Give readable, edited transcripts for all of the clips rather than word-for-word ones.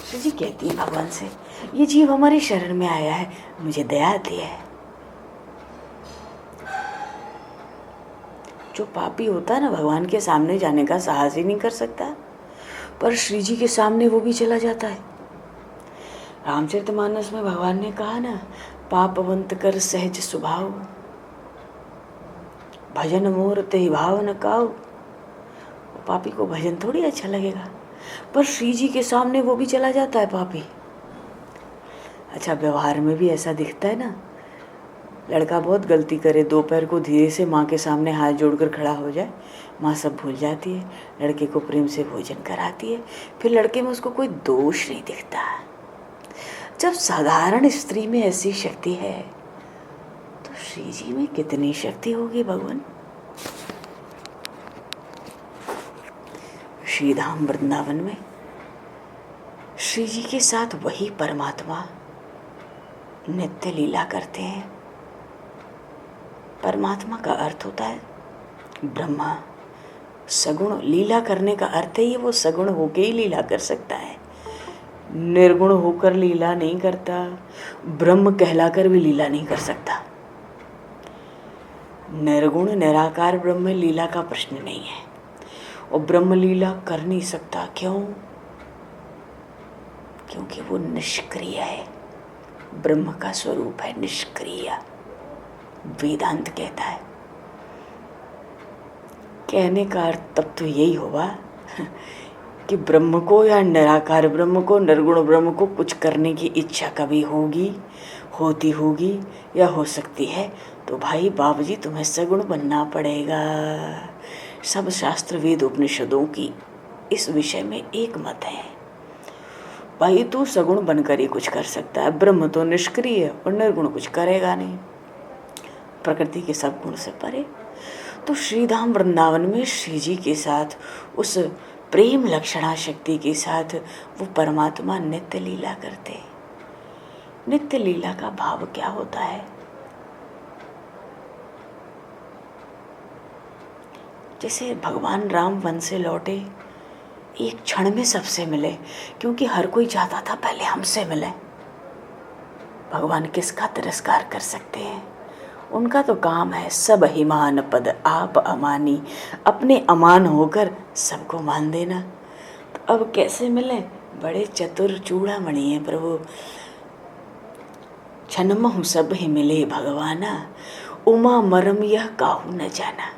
श्री जी कहती है भगवान से, ये जीव हमारी शरण में आया है, मुझे दया आती है। जो पापी होता है ना, भगवान के सामने जाने का साहस ही नहीं कर सकता, पर श्री जी के सामने वो भी चला जाता है। रामचरितमानस में भगवान ने कहा ना, पापवंत कर सहज स्वभाव, भजन मोर ते भाव न काऊ। पापी को भजन थोड़ी अच्छा लगेगा, पर श्री जी के सामने वो भी चला जाता है पापी। अच्छा, व्यवहार में भी ऐसा दिखता है ना, लड़का बहुत गलती करे, दोपहर को धीरे से माँ के सामने हाथ जोड़कर खड़ा हो जाए, माँ सब भूल जाती है, लड़के को प्रेम से भोजन कराती है, फिर लड़के में उसको कोई दोष नहीं दिखता। जब साधारण स्त्री में ऐसी शक्ति है तो श्री जी में कितनी शक्ति होगी भगवान। श्री धाम वृंदावन में श्री जी के साथ वही परमात्मा नित्य लीला करते हैं। परमात्मा का अर्थ होता है ब्रह्मा। सगुण लीला करने का अर्थ है ये वो सगुण होके ही लीला कर सकता है, निर्गुण होकर लीला नहीं करता, ब्रह्म कहलाकर भी लीला नहीं कर सकता। निर्गुण निराकार ब्रह्म में लीला का प्रश्न नहीं है, और ब्रह्म लीला कर नहीं सकता। क्यों? क्योंकि वो निष्क्रिय है, ब्रह्म का स्वरूप है निष्क्रिय। वेदांत कहता है, कहने का अर्थ तब तो यही होगा कि ब्रह्म को या निराकार ब्रह्म को, निर्गुण ब्रह्म को कुछ करने की इच्छा कभी होगी, होती होगी या हो सकती है, तो भाई बाबूजी तुम्हें सगुण बनना पड़ेगा। सब शास्त्र वेद उपनिषदों की इस विषय में एक मत है, भाई तू सगुण बनकर ही कुछ कर सकता है, ब्रह्म तो निष्क्रिय है और निर्गुण कुछ करेगा नहीं, प्रकृति के सब गुण से परे। तो श्रीधाम वृंदावन में श्री जी के साथ, उस प्रेम लक्षणा शक्ति के साथ वो परमात्मा नित्य लीला करते। नित्य लीला का भाव क्या होता है? जैसे भगवान राम वन से लौटे, एक क्षण में सबसे मिले, क्योंकि हर कोई चाहता था पहले हमसे मिले। भगवान किसका तिरस्कार कर सकते हैं? उनका तो काम है सब हिमान पद आप अमानी, अपने अमान होकर सबको मान देना। तो अब कैसे मिले? बड़े चतुर चूड़ामणि है प्रभु। छनमहु सब ही मिले भगवाना, उमा मरम यह काहू न जाना।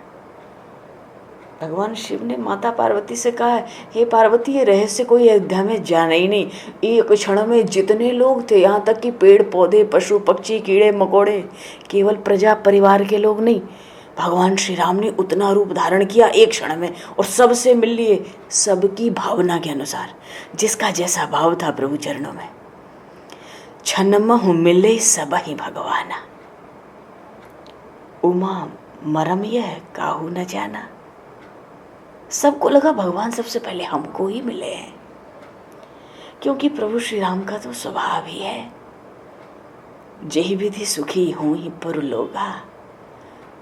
भगवान शिव ने माता पार्वती से कहा है, हे पार्वती ये रहस्य कोई अयोध्या में जाना ही नहीं। एक क्षण में जितने लोग थे, यहाँ तक कि पेड़ पौधे पशु पक्षी कीड़े मकोड़े, केवल प्रजा परिवार के लोग नहीं, भगवान श्री राम ने उतना रूप धारण किया एक क्षण में, और सबसे मिल लिए, सबकी भावना के अनुसार, जिसका जैसा भाव था प्रभु चरणों में। छनमहु मिले सब ही भगवाना, उमा मरम यह काहू न जाना। सबको लगा भगवान सबसे पहले हमको ही मिले हैं, क्योंकि प्रभु श्री राम का तो स्वभाव ही है, जेहि विधि सुखी हूँ ही पुर लोगा,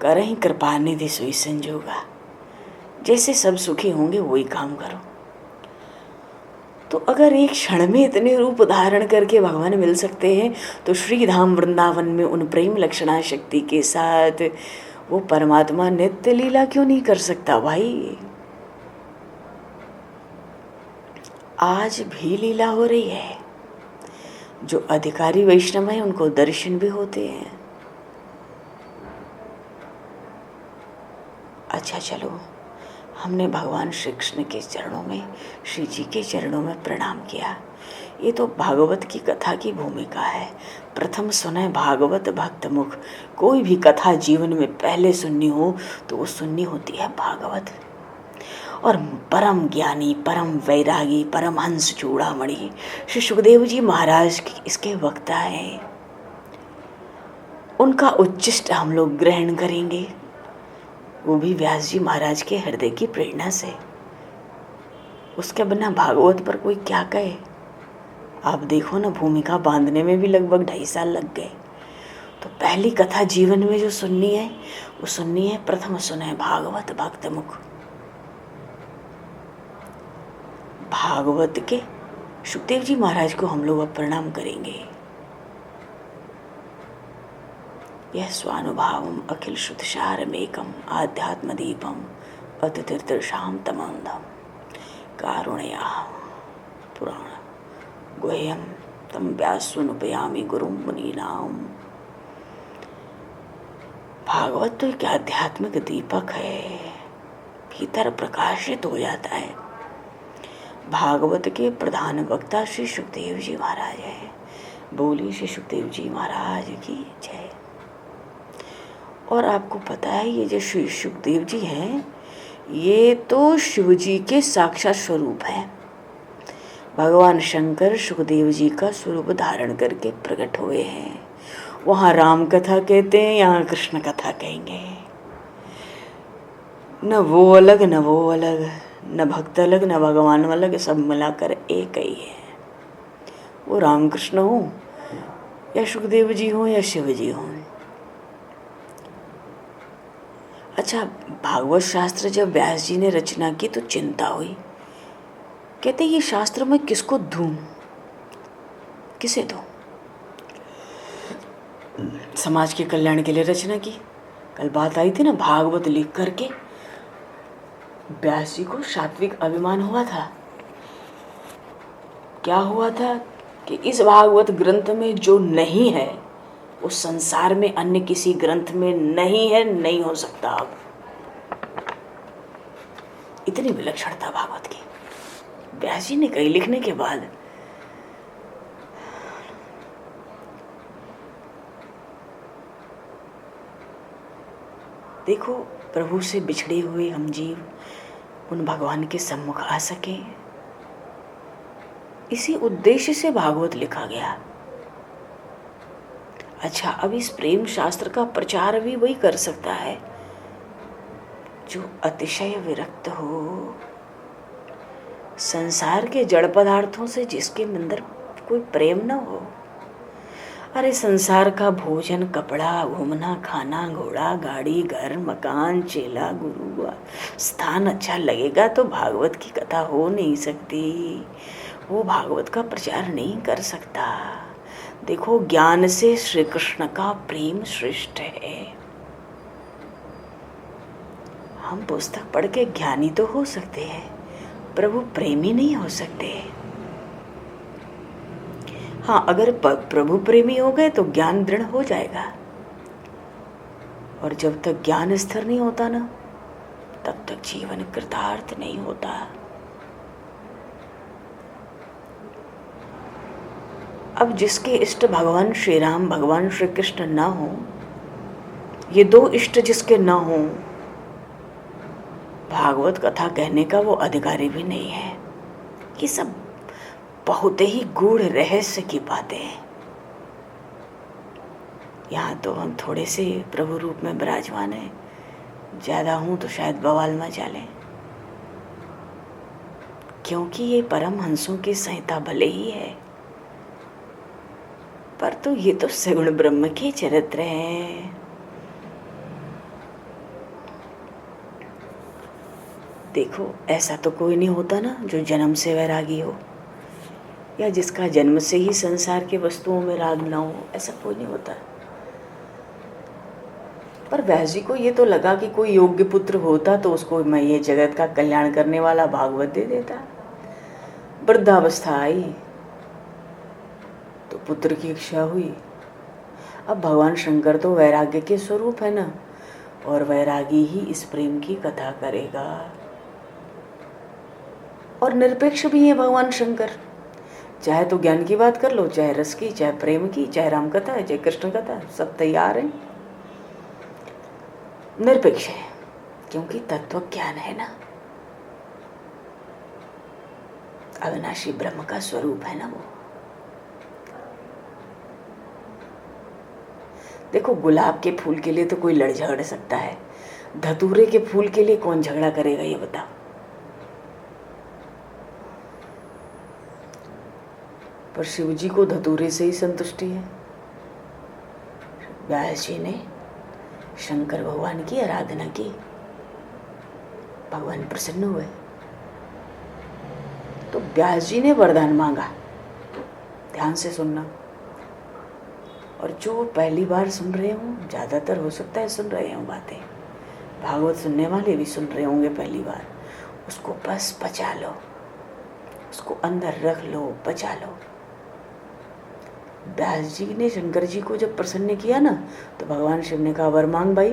करहि कृपा निधि सोई संजोगा। जैसे सब सुखी होंगे वही काम करो। तो अगर एक क्षण में इतने रूप धारण करके भगवान मिल सकते हैं, तो श्री धाम वृंदावन में उन प्रेम लक्षणा शक्ति के साथ वो परमात्मा नित्य लीला क्यों नहीं कर सकता भाई? आज भी लीला हो रही है। जो अधिकारी वैष्णव हैं उनको दर्शन भी होते हैं। अच्छा चलो, हमने भगवान श्री कृष्ण के चरणों में, श्री जी के चरणों में प्रणाम किया। ये तो भागवत की कथा की भूमिका है। प्रथम सुने भागवत भक्त मुख। कोई भी कथा जीवन में पहले सुननी हो तो वो सुननी होती है भागवत। और परम ज्ञानी, परम वैरागी, परमहंस चूड़ामणि श्री सुखदेव जी महाराज इसके वक्ता हैं। उनका उच्चिष्ट हम लोग ग्रहण करेंगे, वो भी व्यास जी महाराज के हृदय की प्रेरणा से। उसके बिना भागवत पर कोई क्या कहे? आप देखो ना, भूमिका बांधने में भी लगभग 2.5 साल लग गए। तो पहली कथा जीवन में जो सुननी है वो सुननी है प्रथम सुने भागवत भक्त मुख। भागवत के सुखदेव जी महाराज को हम लोग अब प्रणाम करेंगे। यह स्वानुभावम अखिल श्रुतसारमेकम आध्यात्म दीपम अतितीर्थशाम तमंदम कारुणया पुराण गुह्यम तम व्यासुनुपयामि गुरुम मुनीनाम। भागवत तो एक आध्यात्मिक दीपक है, भीतर प्रकाशित हो जाता है। भागवत के प्रधान वक्ता श्री सुखदेव जी महाराज हैं। बोली श्री सुखदेव जी महाराज की जय। और आपको पता है ये जो श्री सुखदेव जी हैं, ये तो शिव जी के साक्षात स्वरूप हैं। भगवान शंकर सुखदेव जी का स्वरूप धारण करके प्रकट हुए हैं। वहाँ राम कथा कहते हैं, यहाँ कृष्ण कथा कहेंगे। न वो अलग न वो अलग, न भक्त अलग न भगवान अलग, सब मिलाकर एक ही है। वो रामकृष्ण हो या सुखदेव जी हो या शिव जी हो। अच्छा, भागवत शास्त्र जब व्यास जी ने रचना की तो चिंता हुई। कहते ये शास्त्र मैं किसको दूं, किसे दूं। समाज के कल्याण के लिए रचना की। कल बात आई थी ना, भागवत लिख करके व्यास जी को सात्विक अभिमान हुआ था। क्या हुआ था कि इस भागवत ग्रंथ में जो नहीं है वो संसार में अन्य किसी ग्रंथ में नहीं है, नहीं हो सकता। अब इतनी विलक्षणता भागवत की व्यास जी ने कही लिखने के बाद। देखो, प्रभु से बिछड़े हुए हम जीव उन भगवान के सम्मुख आ सके, इसी उद्देश्य से भागवत लिखा गया। अच्छा, अब इस प्रेम शास्त्र का प्रचार भी वही कर सकता है जो अतिशय विरक्त हो, संसार के जड़ पदार्थों से जिसके अंदर कोई प्रेम न हो। अरे संसार का भोजन, कपड़ा, घूमना, खाना, घोड़ा, गाड़ी, घर, मकान, चेला, गुरु, स्थान अच्छा लगेगा तो भागवत की कथा हो नहीं सकती। वो भागवत का प्रचार नहीं कर सकता। देखो, ज्ञान से श्री कृष्ण का प्रेम श्रेष्ठ है। हम पुस्तक पढ़ के ज्ञानी तो हो सकते हैं, प्रभु प्रेमी नहीं हो सकते। हाँ, अगर प्रभु प्रेमी हो गए तो ज्ञान दृढ़ हो जाएगा। और जब तक ज्ञान स्थिर नहीं होता ना, तब तक जीवन कृतार्थ नहीं होता। अब जिसके इष्ट भगवान श्री राम, भगवान श्री कृष्ण ना हो, ये दो इष्ट जिसके ना हो, भागवत कथा कहने का वो अधिकारी भी नहीं है। ये सब बहुत ही गूढ़ रहस्य की बातें हैं। यहाँ तो हम थोड़े से प्रभु रूप में विराजमान हैं, ज़्यादा हूँ तो शायद बवाल मचा लें, क्योंकि ये परम हंसों की संहिता भले ही है, पर तो ये तो सगुण ब्रह्म के चरित्र हैं। देखो, ऐसा तो कोई नहीं होता ना जो जन्म से वैरागी हो, या जिसका जन्म से ही संसार के वस्तुओं में राग ना हो, ऐसा कोई नहीं होता। पर व्यास जी को ये तो लगा कि कोई योग्य पुत्र होता तो उसको मैं ये जगत का कल्याण करने वाला भागवत दे देता। वृद्धावस्था आई तो पुत्र की इच्छा हुई। अब भगवान शंकर तो वैराग्य के स्वरूप है ना, और वैरागी ही इस प्रेम की कथा करेगा। और निरपेक्ष भी है भगवान शंकर, चाहे तो ज्ञान की बात कर लो, चाहे रस की, चाहे प्रेम की, चाहे राम कथा है, चाहे कृष्ण कथा है, सब तैयार हैं। निरपेक्ष है क्योंकि तत्व ज्ञान है ना, अविनाशी ब्रह्म का स्वरूप है ना वो। देखो, गुलाब के फूल के लिए तो कोई लड़ झगड़ सकता है, धतूरे के फूल के लिए कौन झगड़ा करेगा ये बताओ। पर शिव जी को धतूरे से ही संतुष्टि है। व्यास जी ने शंकर भगवान की आराधना की, भगवान प्रसन्न हुए। तो व्यास जी ने वरदान मांगा, ध्यान से सुनना। और जो पहली बार सुन रहे हो, ज़्यादातर हो सकता है सुन रहे हो बातें, भागवत सुनने वाले भी सुन रहे होंगे पहली बार, उसको बस पचा लो, उसको अंदर रख लो, पचा लो। व्यास जी ने शंकर जी को जब प्रसन्न किया ना, तो भगवान शिव ने कहा वर मांग भाई।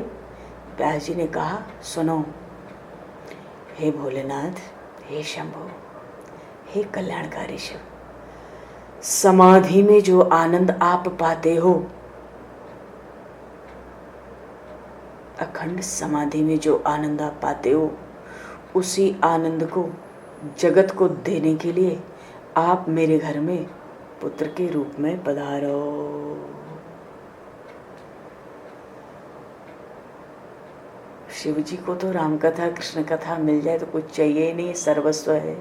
व्यास जी ने कहा सुनो, हे भोलेनाथ, हे शंभो, हे कल्याणकारी शिव, समाधि में जो आनंद आप पाते हो, अखंड समाधि में जो आनंद आप पाते हो, उसी आनंद को जगत को देने के लिए आप मेरे घर में पुत्र के रूप में पधारो। शिव जी को तो राम कथा कृष्ण कथा मिल जाए तो कुछ चाहिए ही नहीं, सर्वस्व है।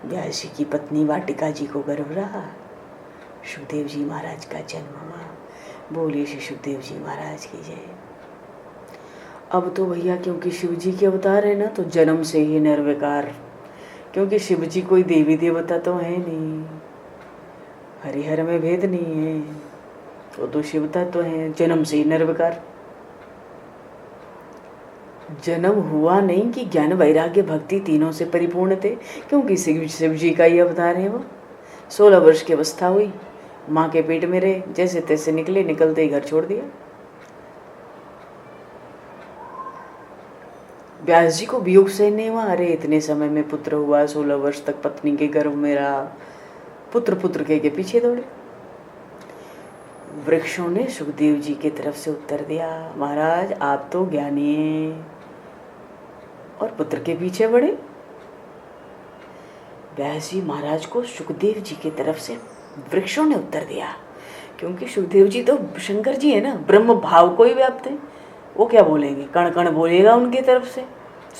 व्यास जी की पत्नी वाटिका जी को गर्भ रहा, सुखदेव जी महाराज का जन्म हुआ। बोलिए श्री सुखदेव जी महाराज की जय। अब तो भैया क्योंकि शिव जी के अवतार है ना, तो जन्म से ही निर्विकार, क्योंकि शिव जी कोई देवी देवता तो है नहीं, हरिहर में भेद नहीं है, वो तो शिवता तो है, जन्म से ही निर्विकार। जन्म हुआ नहीं कि ज्ञान वैराग्य भक्ति तीनों से परिपूर्ण थे, क्योंकि शिव जी का ही अवतार है वो। 16 वर्ष की अवस्था हुई, माँ के पेट में रहे, जैसे तैसे निकले, निकलते ही घर छोड़ दिया। व्यास जी को वियोग सहन नहीं हुआ, अरे इतने समय में पुत्र हुआ, 16 वर्ष तक पत्नी के गर्भ में रहा, पुत्र पुत्र के पीछे दौड़े। वृक्षों ने सुखदेव जी की तरफ से उत्तर दिया, महाराज आप तो ज्ञानी हैं और पुत्र के पीछे बढ़े। व्यास जी महाराज को सुखदेव जी की तरफ से वृक्षों ने उत्तर दिया, क्योंकि सुखदेव जी तो शंकर जी है ना, ब्रह्म भाव को ही व्याप्त है। वो क्या बोलेंगे, कण कण बोलेगा उनकी तरफ से,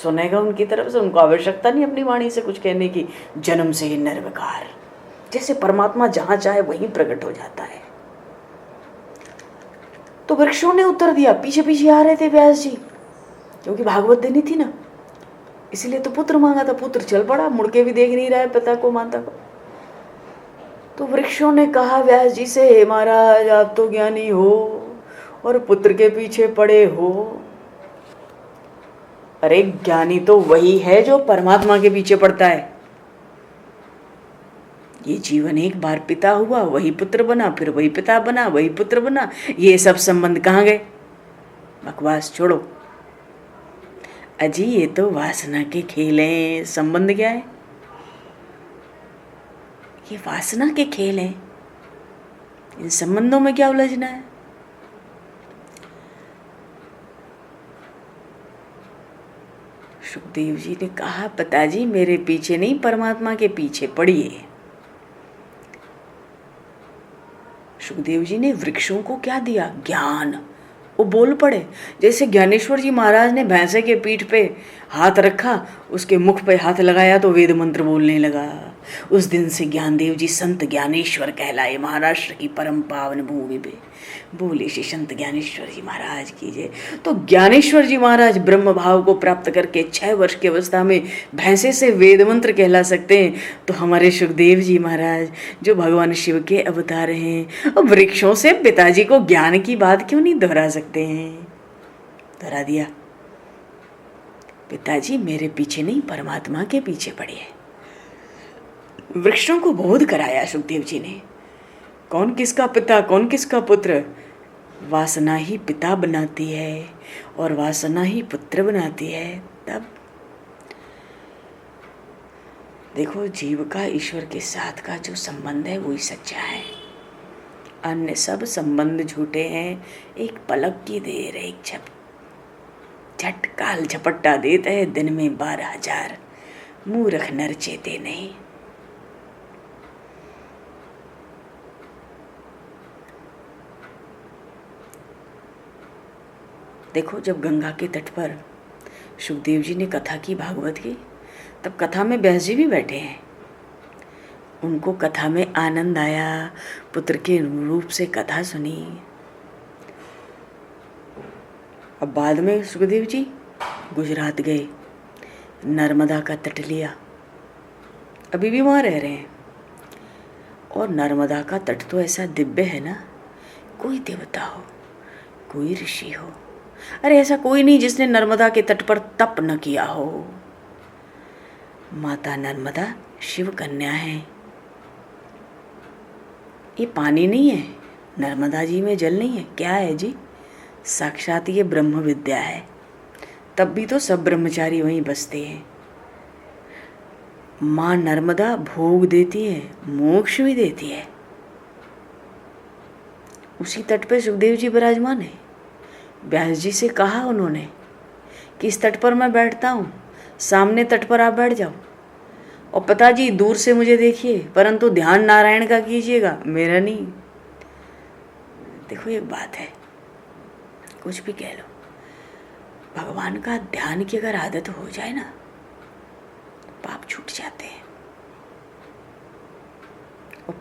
सुनेगा उनकी तरफ से, उनको आवश्यकता नहीं अपनी वाणी से कुछ कहने की। जन्म से ही निर्विकार, जैसे परमात्मा जहाँ चाहे वहीं प्रकट हो जाता है। तो वृक्षों ने उत्तर दिया, पीछे पीछे आ रहे थे व्यास जी, क्योंकि भागवत देनी थी ना, इसलिए तो पुत्र मांगा था। पुत्र चल पड़ा, मुड़ के भी देख नहीं रहा है पिता को माता को। तो वृक्षों ने कहा व्यास जी से, हे महाराज आप तो ज्ञानी हो और पुत्र के पीछे पड़े हो। अरे ज्ञानी तो वही है जो परमात्मा के पीछे पड़ता है। ये जीवन एक बार पिता हुआ, वही पुत्र बना, फिर वही पिता बना, वही पुत्र बना, ये सब संबंध कहाँ गए? बकवास छोड़ो अजी, ये तो वासना के खेल हैं, संबंध क्या है? ये वासना के खेल हैं, इन संबंधों में क्या उलझना है? सुखदेव जी ने कहा, पिताजी मेरे पीछे नहीं, परमात्मा के पीछे पड़िए। सुखदेव जी ने वृक्षों को क्या दिया? ज्ञान। वो बोल पड़े, जैसे ज्ञानेश्वर जी महाराज ने भैंसे के पीठ पे हाथ रखा, उसके मुख पे हाथ लगाया तो वेद मंत्र बोलने लगा। उस दिन से ज्ञानदेव जी संत ज्ञानेश्वर कहलाए, महाराष्ट्र की परम पावन भूमि पे। बोले श्री संत ज्ञानेश्वर जी महाराज की जय। तो ज्ञानेश्वर जी महाराज ब्रह्म भाव को प्राप्त करके 6 वर्ष की अवस्था में भैंसे से वेद मंत्र कहला सकते हैं, तो हमारे सुखदेव जी महाराज जो भगवान शिव के अवतार हैं, और वृक्षों से पिताजी को ज्ञान की बात क्यों नहीं दोहरा सकते हैं? दोहरा दिया, पिताजी मेरे पीछे नहीं, परमात्मा के पीछे पड़िए। वृक्षों को बोध कराया सुखदेव जी ने, कौन किसका पिता कौन किसका पुत्र। वासना ही पिता बनाती है और वासना ही पुत्र बनाती है। तब देखो, जीव का ईश्वर के साथ का जो संबंध है वही सच्चा है, अन्य सब संबंध झूठे हैं। एक पलक की देर, एक झटकाल झपट्टा देता है, दिन में 12,000। मूर्ख नर चेते नहीं। देखो, जब गंगा के तट पर सुखदेव जी ने कथा की भागवत की, तब कथा में व्यास जी भी बैठे हैं। उनको कथा में आनंद आया, पुत्र के रूप से कथा सुनी। अब बाद में सुखदेव जी गुजरात गए, नर्मदा का तट लिया, अभी भी वहाँ रह रहे हैं। और नर्मदा का तट तो ऐसा दिव्य है ना, कोई देवता हो, कोई ऋषि हो, अरे ऐसा कोई नहीं जिसने नर्मदा के तट पर तप न किया हो। माता नर्मदा शिव कन्या है। ये पानी नहीं है, नर्मदा जी में जल नहीं है, क्या है जी? साक्षात ये ब्रह्म विद्या है। तब भी तो सब ब्रह्मचारी वहीं बसते हैं। माँ नर्मदा भोग देती है, मोक्ष भी देती है। उसी तट पे सुखदेव जी विराजमान है। व्यास जी से कहा उन्होंने कि इस तट पर मैं बैठता हूँ, सामने तट पर आप बैठ जाओ, और पिताजी दूर से मुझे देखिए, परंतु ध्यान नारायण का कीजिएगा, मेरा नहीं। देखो एक बात है, कुछ भी कह लो, भगवान का ध्यान की अगर आदत हो जाए ना, पाप छूट जाते हैं। और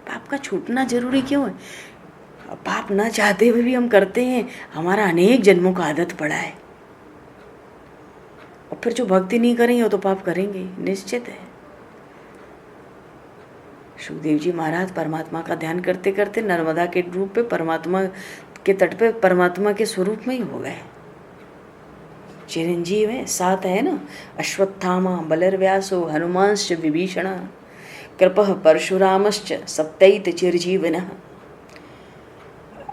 पाप का छूटना जरूरी क्यों है? पाप ना चाहते हुए भी हम करते हैं, हमारा अनेक जन्मों का आदत पड़ा है। और फिर जो भक्ति नहीं करेंगे वो तो पाप करेंगे, निश्चित है। सुखदेव जी महाराज परमात्मा का ध्यान करते करते नर्मदा के रूप पे, परमात्मा के तट पे, परमात्मा के स्वरूप में ही हो गए। चिरंजीव है, साथ है ना, अश्वत्थामा बलर्व्यासो हनुमांश्च विभीषण कृपः परशुरामश्च सप्तैत चिरजीविनः।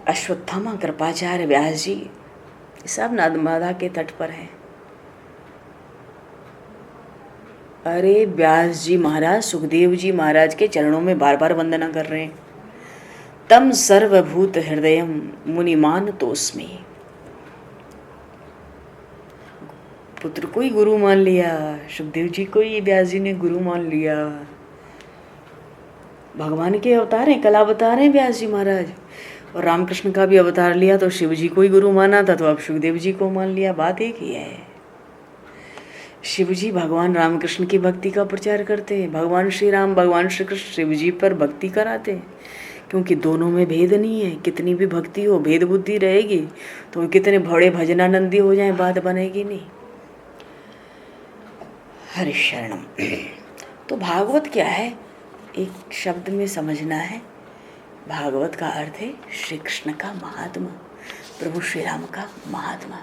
अश्वत्थामा, कृपाचार्य, व्यास जी सब नर्मदा के तट पर है। अरे व्यास जी महाराज सुखदेव जी महाराज के चरणों में बार बार वंदना कर रहे हैं। तम सर्वभूत हृदयम मुनिमान तोस्मि। पुत्र को ही गुरु मान लिया, सुखदेव जी को ही व्यास जी ने गुरु मान लिया। भगवान के अवतार हैं, कल अवतार हैं व्यास जी महाराज, और रामकृष्ण का भी अवतार लिया तो शिव जी को ही गुरु माना था, तो अब सुखदेव जी को मान लिया। बात एक ही है। शिव जी भगवान रामकृष्ण की भक्ति का प्रचार करते हैं, भगवान श्री राम भगवान श्री कृष्ण शिव जी पर भक्ति कराते हैं, क्योंकि दोनों में भेद नहीं है। कितनी भी भक्ति हो, भेद बुद्धि रहेगी तो कितने बड़े भजनानंदी हो जाएं, बात बनेगी नहीं। हरि शरणम। तो भागवत क्या है, एक शब्द में समझना है। भागवत का अर्थ है श्री कृष्ण का महात्मा, प्रभु श्री राम का महात्मा।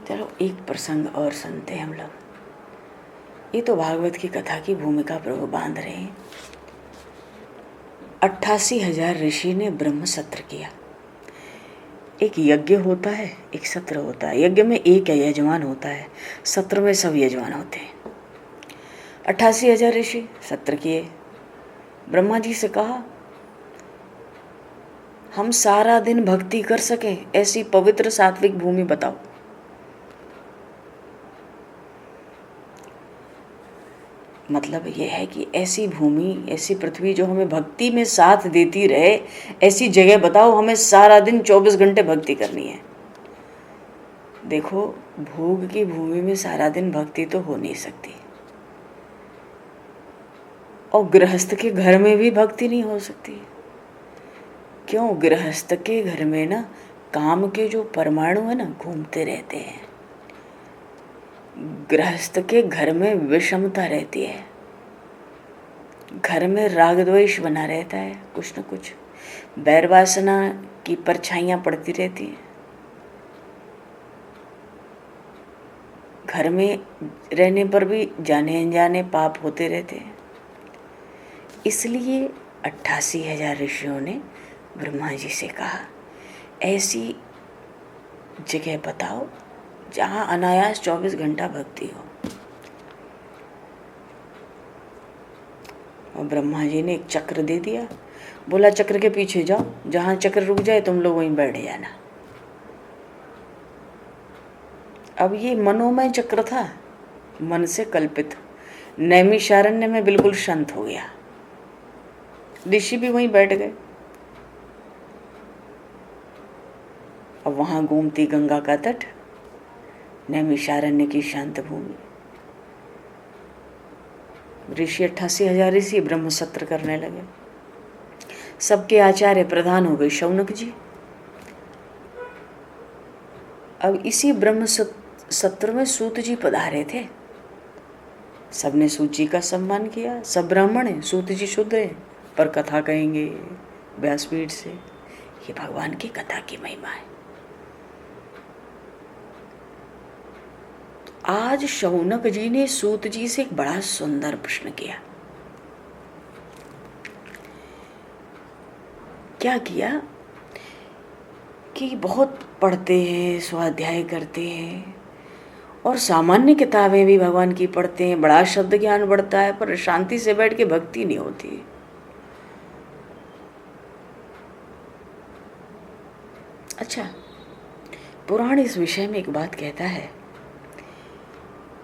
चलो एक प्रसंग और सुनते हैं हम लोग। ये तो भागवत की कथा की भूमिका प्रभु बांध रहे हैं। 88,000 ऋषि ने ब्रह्म सत्र किया। एक यज्ञ होता है, एक सत्र होता है। यज्ञ में एक यजमान होता है, सत्र में सब यजमान होते हैं। 88,000 ऋषि सत्र किए। ब्रह्मा जी से कहा हम सारा दिन भक्ति कर सकें ऐसी पवित्र सात्विक भूमि बताओ। मतलब ये है कि ऐसी भूमि, ऐसी पृथ्वी जो हमें भक्ति में साथ देती रहे, ऐसी जगह बताओ, हमें सारा दिन 24 घंटे भक्ति करनी है। देखो भोग की भूमि में सारा दिन भक्ति तो हो नहीं सकती, और गृहस्थ के घर में भी भक्ति नहीं हो सकती। क्यों? गृहस्थ के घर में ना काम के जो परमाणु है ना घूमते रहते हैं। गृहस्थ के घर में विषमता रहती है, घर में राग द्वेष बना रहता है, कुछ न कुछ बैर वासना की परछाइयाँ पड़ती रहती हैं। घर में रहने पर भी जाने अनजाने पाप होते रहते हैं। इसलिए 88,000 ऋषियों ने ब्रह्मा जी से कहा ऐसी जगह बताओ जहाँ अनायास 24 घंटा भक्ति हो। और ब्रह्मा जी ने एक चक्र दे दिया, बोला चक्र के पीछे जाओ, जहाँ चक्र रुक जाए तुम लोग वहीं बैठ जाना। अब ये मनोमय चक्र था, मन से कल्पित। नैमिषारण्य में बिल्कुल शांत हो गया, ऋषि भी वहीं बैठ गए। अब वहां गोमती गंगा का तट, नैमिषारण्य की शांत भूमि। ऋषि 88,000 ऋषि ब्रह्म सत्र करने लगे। सबके आचार्य प्रधान हो गए शौनक जी। अब इसी ब्रह्म सत्र में सूत जी पधारे थे। सबने सूत जी का सम्मान किया। सब ब्राह्मण हैं, सूत जी शुद्ध हैं, पर कथा कहेंगे व्यासपीठ से। ये भगवान की कथा की महिमा है। आज शौनक जी ने सूत जी से एक बड़ा सुंदर प्रश्न किया। क्या किया कि बहुत पढ़ते हैं, स्वाध्याय करते हैं और सामान्य किताबें भी भगवान की पढ़ते हैं, बड़ा शब्द ज्ञान बढ़ता है, पर शांति से बैठ के भक्ति नहीं होती। अच्छा, पुराण इस विषय में एक बात कहता है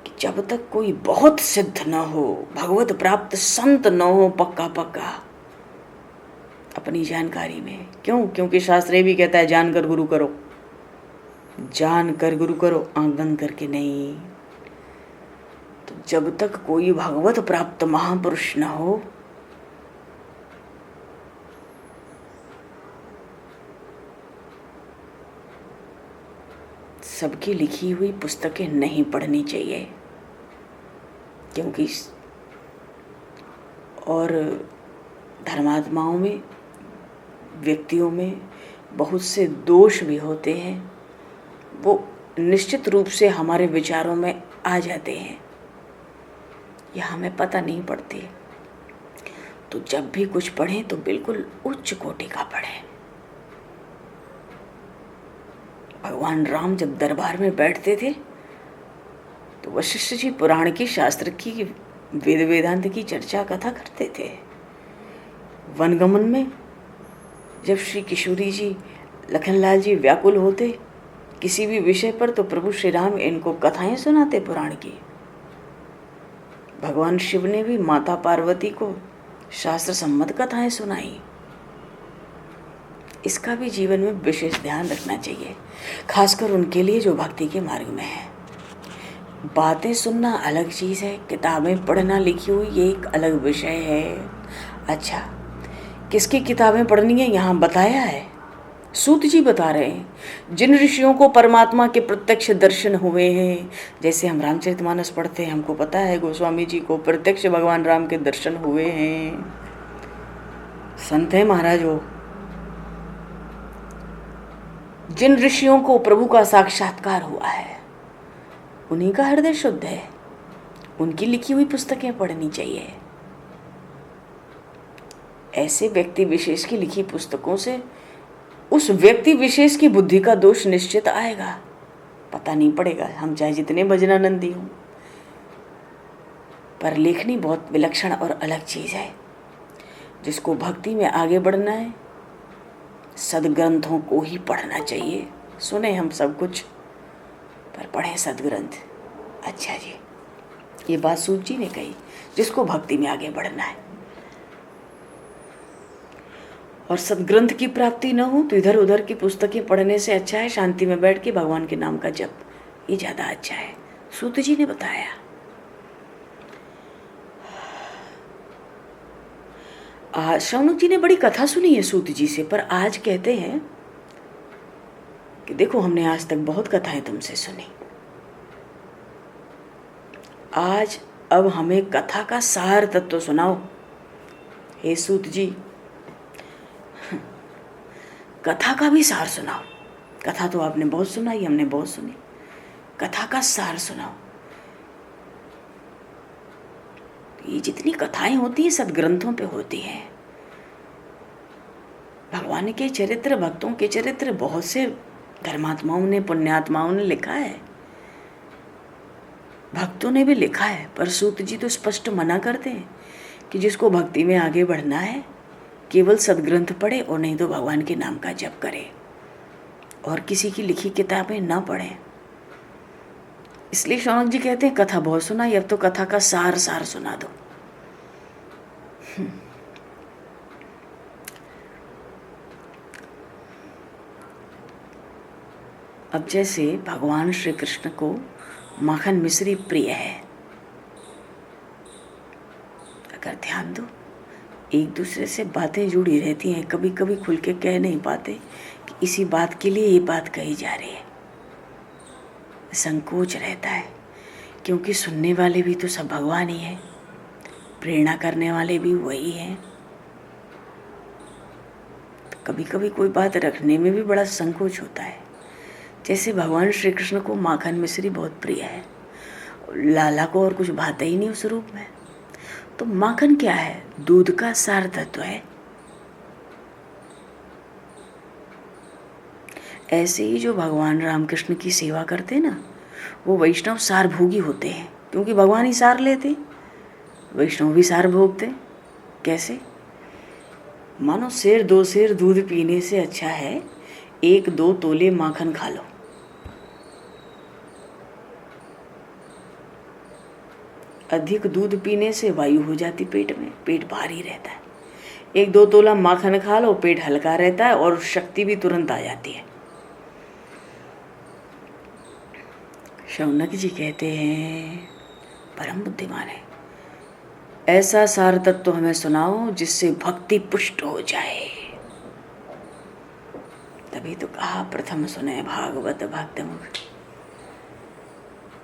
कि जब तक कोई बहुत सिद्ध न हो, भगवत प्राप्त संत न हो पक्का पक्का अपनी जानकारी में, क्योंकि शास्त्र ये भी कहता है जानकर गुरु करो, जानकर गुरु करो, आंख बंद करके नहीं। तो जब तक कोई भगवत प्राप्त महापुरुष न हो, सबकी लिखी हुई पुस्तकें नहीं पढ़नी चाहिए, क्योंकि और धर्मात्माओं में, व्यक्तियों में बहुत से दोष भी होते हैं, वो निश्चित रूप से हमारे विचारों में आ जाते हैं या हमें पता नहीं पड़ती। तो जब भी कुछ पढ़ें तो बिल्कुल उच्च कोटि का पढ़ें। भगवान राम जब दरबार में बैठते थे तो वशिष्ठ जी पुराण की, शास्त्र की, वेद वेदांत की चर्चा कथा करते थे। वनगमन में जब श्री किशोरी जी, लखनलाल जी व्याकुल होते किसी भी विषय पर, तो प्रभु श्री राम इनको कथाएं सुनाते पुराण की। भगवान शिव ने भी माता पार्वती को शास्त्र सम्मत कथाएं सुनाई। इसका भी जीवन में विशेष ध्यान रखना चाहिए, खासकर उनके लिए जो भक्ति के मार्ग में है। बातें सुनना अलग चीज़ है, किताबें पढ़ना लिखी हुई ये एक अलग विषय है। अच्छा, किसकी किताबें पढ़नी है यहाँ बताया है, सूत जी बता रहे हैं। जिन ऋषियों को परमात्मा के प्रत्यक्ष दर्शन हुए हैं, जैसे हम रामचरितमानस पढ़ते हैं, हमको पता है गोस्वामी जी को प्रत्यक्ष भगवान राम के दर्शन हुए हैं। संत है महाराज वो। जिन ऋषियों को प्रभु का साक्षात्कार हुआ है उन्हीं का हृदय शुद्ध है, उनकी लिखी हुई पुस्तकें पढ़नी चाहिए। ऐसे व्यक्ति विशेष की लिखी पुस्तकों से उस व्यक्ति विशेष की बुद्धि का दोष निश्चित आएगा, पता नहीं पड़ेगा, हम चाहे जितने भजनानंदी हों। पर लेखनी बहुत विलक्षण और अलग चीज़ है। जिसको भक्ति में आगे बढ़ना है, सदग्रंथों को ही पढ़ना चाहिए। सुने हम सब कुछ, पर पढ़ें सदग्रंथ। अच्छा जी, ये बात सूत जी ने कही, जिसको भक्ति में आगे बढ़ना है और सदग्रंथ की प्राप्ति न हो तो इधर उधर की पुस्तकें पढ़ने से अच्छा है शांति में बैठ के भगवान के नाम का जप, ये ज़्यादा अच्छा है। सूत जी ने बताया। शौनक जी ने बड़ी कथा सुनी है सूत जी से, पर आज कहते हैं कि देखो हमने आज तक बहुत कथाएं तुमसे सुनी, आज अब हमें कथा का सार तत्व सुनाओ। हे सूत जी, कथा का भी सार सुनाओ। कथा तो आपने बहुत सुनाई, हमने बहुत सुनी, कथा का सार सुनाओ। ये जितनी कथाएं होती हैं सदग्रंथों पे होती हैं। भगवान के चरित्र, भक्तों के चरित्र बहुत से धर्मात्माओं ने, पुण्यात्माओं ने लिखा है, भक्तों ने भी लिखा है, पर सूत जी तो स्पष्ट मना करते हैं कि जिसको भक्ति में आगे बढ़ना है केवल सदग्रंथ पढ़े और नहीं तो भगवान के नाम का जप करे और किसी की लिखी किताबें ना पढ़े। इसलिए शौनक जी कहते हैं कथा बहुत सुनाई, अब तो कथा का सार सुना दो। अब जैसे भगवान श्री कृष्ण को माखन मिश्री प्रिय है, अगर ध्यान दो एक दूसरे से बातें जुड़ी रहती हैं, कभी कभी खुल के कह नहीं पाते कि इसी बात के लिए ये बात कही जा रही है। संकोच रहता है, क्योंकि सुनने वाले भी तो सब भगवान ही हैं, प्रेरणा करने वाले भी वही हैं। तो कभी कभी कोई बात रखने में भी बड़ा संकोच होता है। जैसे भगवान श्री कृष्ण को माखन मिश्री बहुत प्रिय है, लाला को और कुछ भाता ही नहीं उस रूप में। तो माखन क्या है? दूध का सार तत्व है। ऐसे ही जो भगवान रामकृष्ण की सेवा करते हैं ना, वो वैष्णव सार भोगी होते हैं, क्योंकि भगवान ही सार लेते, वैष्णव भी सार भोगते। कैसे? मानो सेर दो सेर दूध पीने से अच्छा है 1-2 तोले माखन खा लो। अधिक दूध पीने से वायु हो जाती पेट में, पेट भारी रहता है। 1-2 तोला माखन खा लो, पेट हल्का रहता है और शक्ति भी तुरंत आ जाती है। शौनक जी कहते हैं, परम बुद्धिमान है, ऐसा सार तत्व हमें सुनाओ जिससे भक्ति पुष्ट हो जाए। तभी तो कहा प्रथम सुने भागवत भक्त मुख।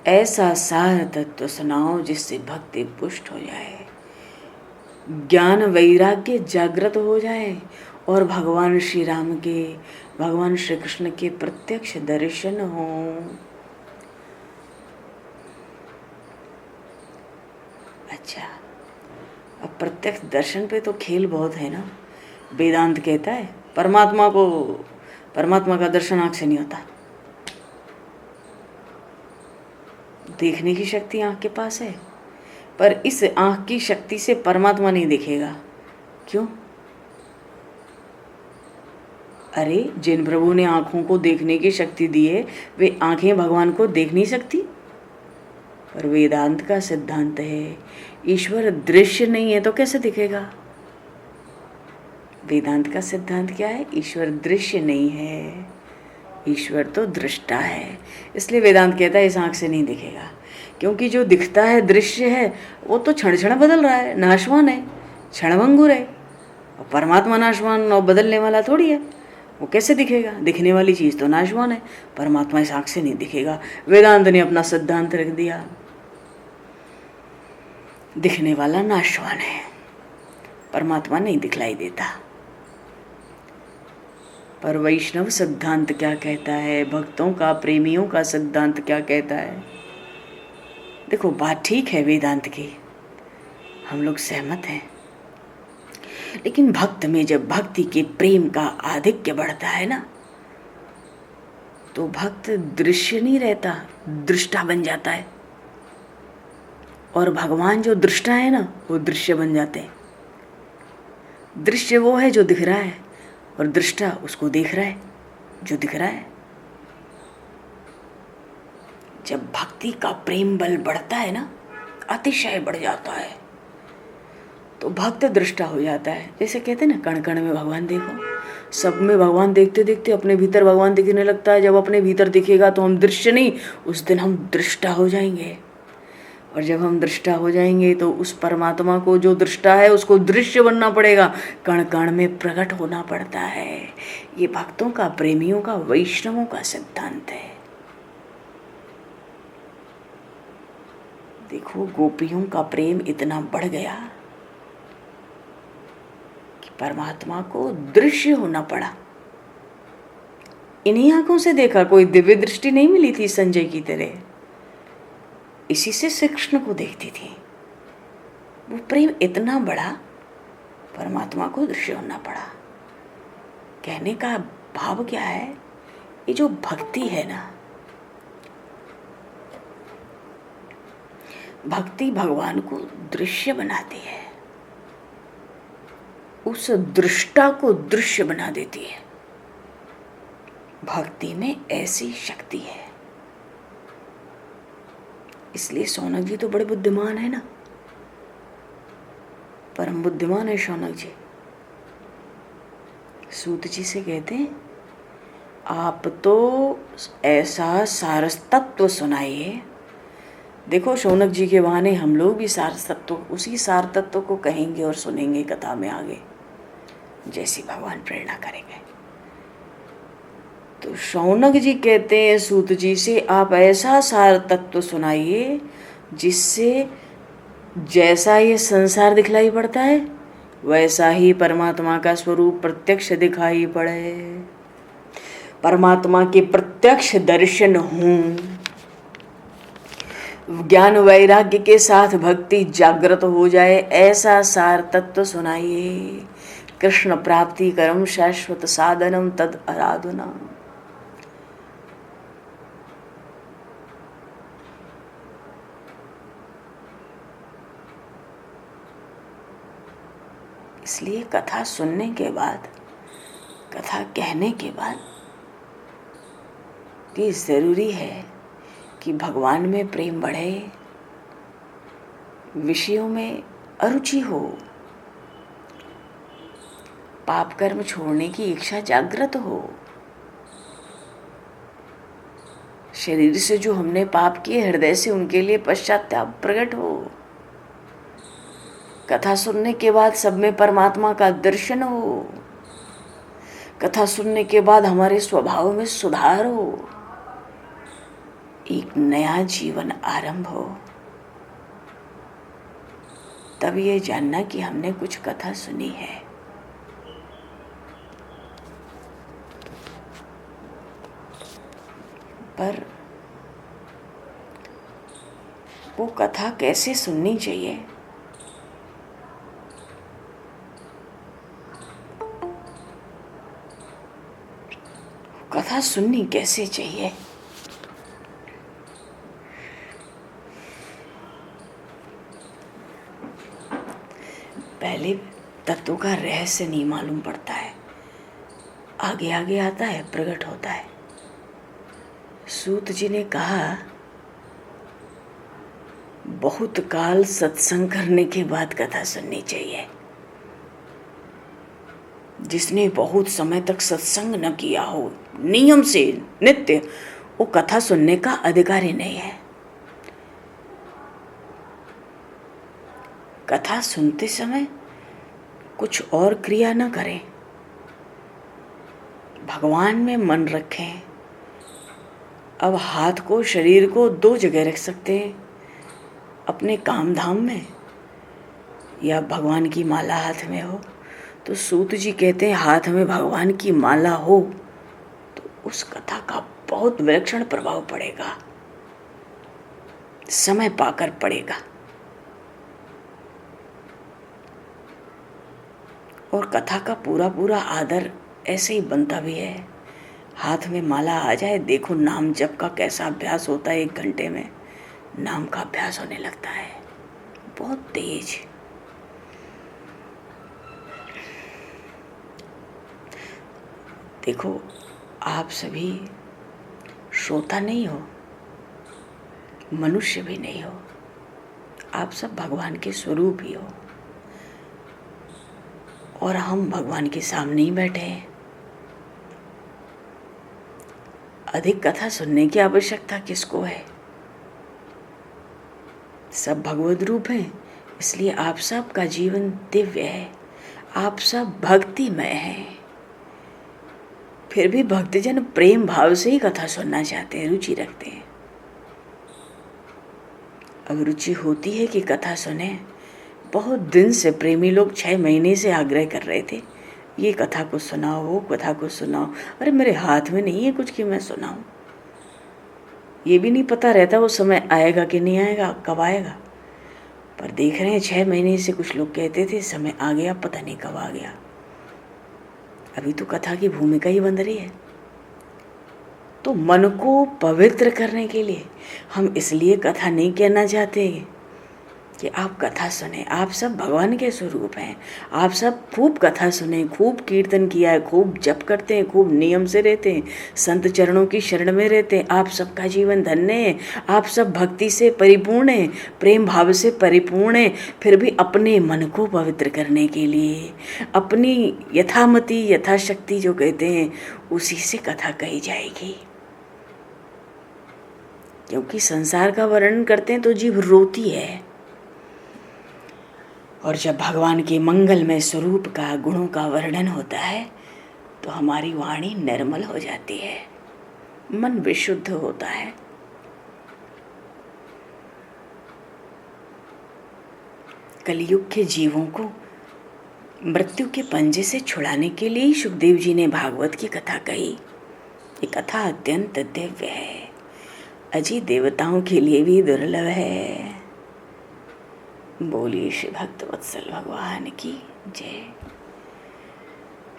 ऐसा सार तत्व सुनाओ जिससे भक्ति पुष्ट हो जाए, ज्ञान वैराग्य जागृत हो जाए और भगवान श्री राम के, भगवान श्री कृष्ण के प्रत्यक्ष दर्शन हो। अच्छा, अब प्रत्यक्ष दर्शन पे तो खेल बहुत है ना। वेदांत कहता है परमात्मा का दर्शन आँख से नहीं होता। देखने की शक्ति आँख के पास है, पर इस आँख की शक्ति से परमात्मा नहीं दिखेगा। क्यों? अरे, जिन प्रभु ने आँखों को देखने की शक्ति दी है, वे आँखें भगवान को देख नहीं सकती। पर वेदांत का सिद्धांत है, ईश्वर दृश्य नहीं है तो कैसे दिखेगा? वेदांत का सिद्धांत क्या है? ईश्वर दृश्य नहीं है, ईश्वर तो दृष्टा है। इसलिए वेदांत कहता है इस आँख से नहीं दिखेगा, क्योंकि जो दिखता है दृश्य है वो तो क्षण क्षण बदल रहा है, नाशवान है, क्षणभंगुर है। और परमात्मा नाशवान और बदलने वाला थोड़ी है, वो कैसे दिखेगा? दिखने वाली चीज़ तो नाशवान है, परमात्मा इस आँख से नहीं दिखेगा। वेदांत ने अपना सिद्धांत रख दिया, दिखने वाला नाशवान है, परमात्मा नहीं दिखलाई देता। पर वैष्णव सिद्धांत क्या कहता है? भक्तों का, प्रेमियों का सिद्धांत क्या कहता है? देखो, बात ठीक है वेदांत की, हम लोग सहमत हैं, लेकिन भक्त में जब भक्ति के प्रेम का आधिक्य बढ़ता है ना, तो भक्त दृश्य नहीं रहता, दृष्टा बन जाता है। और भगवान जो दृष्टा है ना, वो दृश्य बन जाते हैं। दृश्य वो है जो दिख रहा है, और दृष्टा उसको देख रहा है जो दिख रहा है। जब भक्ति का प्रेम बल बढ़ता है ना, अतिशय बढ़ जाता है, तो भक्त दृष्टा हो जाता है। जैसे कहते हैं ना, कण कण में भगवान देखो। सब में भगवान देखते देखते अपने भीतर भगवान दिखने लगता है। जब अपने भीतर दिखेगा तो हम दृश्य नहीं, उस दिन हम दृष्टा हो जाएंगे। और जब हम दृष्टा हो जाएंगे तो उस परमात्मा को, जो दृष्टा है, उसको दृश्य बनना पड़ेगा, कण कण में प्रकट होना पड़ता है। ये भक्तों का, प्रेमियों का, वैष्णवों का सिद्धांत है। देखो, गोपियों का प्रेम इतना बढ़ गया कि परमात्मा को दृश्य होना पड़ा। इन्हीं आंखों से देखा, कोई दिव्य दृष्टि नहीं मिली थी संजय की तरह, इसी से श्री कृष्ण को देखती थी। वो प्रेम इतना बड़ा, परमात्मा को दृश्य होना पड़ा। कहने का भाव क्या है? ये जो भक्ति है ना, भक्ति भगवान को दृश्य बनाती है, उस दृष्टा को दृश्य बना देती है। भक्ति में ऐसी शक्ति है। इसलिए शौनक जी तो बड़े बुद्धिमान है ना, परम बुद्धिमान है शौनक जी। सूत जी से कहते हैं, आप तो ऐसा सारस तत्व सुनाइए। देखो, शौनक जी के बहाने हम लोग भी सारस तत्व, उसी सार तत्व को कहेंगे और सुनेंगे कथा में आगे, जैसी भगवान प्रेरणा करेंगे। तो शौनक जी कहते हैं सूत जी से, आप ऐसा सार तत्व सुनाइए जिससे जैसा ये संसार दिखलाई पड़ता है वैसा ही परमात्मा का स्वरूप प्रत्यक्ष दिखाई पड़े, परमात्मा के प्रत्यक्ष दर्शन हों, ज्ञान वैराग्य के साथ भक्ति जागृत हो जाए, ऐसा सार तत्व सुनाइए। कृष्ण प्राप्ति करम शाश्वत साधनम तद आराधना। इसलिए कथा सुनने के बाद, कथा कहने के बाद ये जरूरी है कि भगवान में प्रेम बढ़े, विषयों में अरुचि हो, पाप कर्म छोड़ने की इच्छा जागृत हो, शरीर से जो हमने पाप किए हृदय से उनके लिए पश्चाताप प्रकट हो, कथा सुनने के बाद सब में परमात्मा का दर्शन हो, कथा सुनने के बाद हमारे स्वभाव में सुधार हो, एक नया जीवन आरंभ हो। तब ये जानना कि हमने कुछ कथा सुनी है। पर वो कथा कैसे सुननी चाहिए, कथा सुननी कैसे चाहिए, पहले तत्व का रहस्य नहीं मालूम पड़ता है, आगे आगे आता है, प्रकट होता है। सूत जी ने कहा बहुत काल सत्संग करने के बाद कथा सुननी चाहिए। जिसने बहुत समय तक सत्संग न किया हो नियम से नित्य, वो कथा सुनने का अधिकारी नहीं है। कथा सुनते समय कुछ और क्रिया न करें, भगवान में मन रखें। अब हाथ को, शरीर को दो जगह रख सकते हैं, अपने काम धाम में या भगवान की माला हाथ में हो। तो सूत जी कहते हैं हाथ में भगवान की माला हो तो उस कथा का बहुत विलक्षण प्रभाव पड़ेगा, समय पाकर पड़ेगा। और कथा का पूरा पूरा आदर ऐसे ही बनता भी है। हाथ में माला आ जाए, देखो नाम जप का कैसा अभ्यास होता है, 1 घंटे में नाम का अभ्यास होने लगता है, बहुत तेज। देखो आप सभी श्रोता नहीं हो, मनुष्य भी नहीं हो, आप सब भगवान के स्वरूप ही हो। और हम भगवान के सामने ही बैठे हैं। अधिक कथा सुनने की आवश्यकता किसको है? सब भगवद रूप हैं, इसलिए आप सब का जीवन दिव्य है, आप सब भक्तिमय हैं। फिर भी भक्तजन प्रेम भाव से ही कथा सुनना चाहते हैं, रुचि रखते हैं। अब रुचि होती है कि कथा सुने। बहुत दिन से प्रेमी लोग 6 महीने से आग्रह कर रहे थे, ये कथा को सुनाओ, वो कथा को सुनाओ। अरे मेरे हाथ में नहीं है कुछ कि मैं सुनाऊं। ये भी नहीं पता रहता वो समय आएगा कि नहीं आएगा, कब आएगा। पर देख रहे हैं 6 महीने से कुछ लोग कहते थे समय आ गया, पता नहीं कब आ गया। अभी तो कथा की भूमिका ही बन रही है। तो मन को पवित्र करने के लिए हम इसलिए कथा नहीं कहना चाहते कि आप कथा सुने। आप सब भगवान के स्वरूप हैं, आप सब खूब कथा सुने, खूब कीर्तन किया है, खूब जप करते हैं, खूब नियम से रहते हैं, संत चरणों की शरण में रहते हैं। आप सबका जीवन धन्य है, आप सब भक्ति से परिपूर्ण हैं, प्रेम भाव से परिपूर्ण हैं। फिर भी अपने मन को पवित्र करने के लिए अपनी यथामति यथाशक्ति जो कहते हैं उसी से कथा कही जाएगी। क्योंकि संसार का वर्णन करते हैं तो जीभ रोती है, और जब भगवान के मंगलमय स्वरूप का, गुणों का वर्णन होता है तो हमारी वाणी निर्मल हो जाती है। मन विशुद्ध होता है। कलयुग के जीवों को मृत्यु के पंजे से छुड़ाने के लिए ही सुखदेव जी ने भागवत की कथा कही। ये कथा अत्यंत दिव्य है, अजी देवताओं के लिए भी दुर्लभ है। बोलिए श्री भक्त वत्सल भगवान की जय।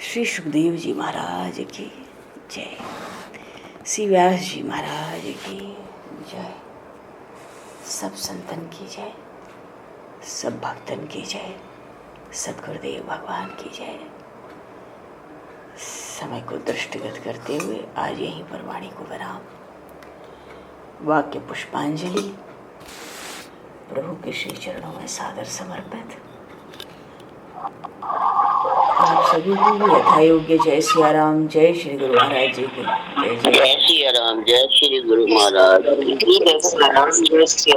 श्री सुखदेव जी महाराज की जय। श्री व्यास जी महाराज की जय। सब संतन की जय, सब भक्तन की जय, सद्गुरुदेव भगवान की जय। समय को दृष्टिगत करते हुए आज यहीं पर वाणी को विराम। वाक्य पुष्पांजलि प्रभु के श्री चरणों में सादर समर्पित। आप सभी को भी यथा योग्य जय सिया राम, जय श्री गुरु महाराज जी की जय। जय सिया राम, जय श्री गुरु महाराज की जय।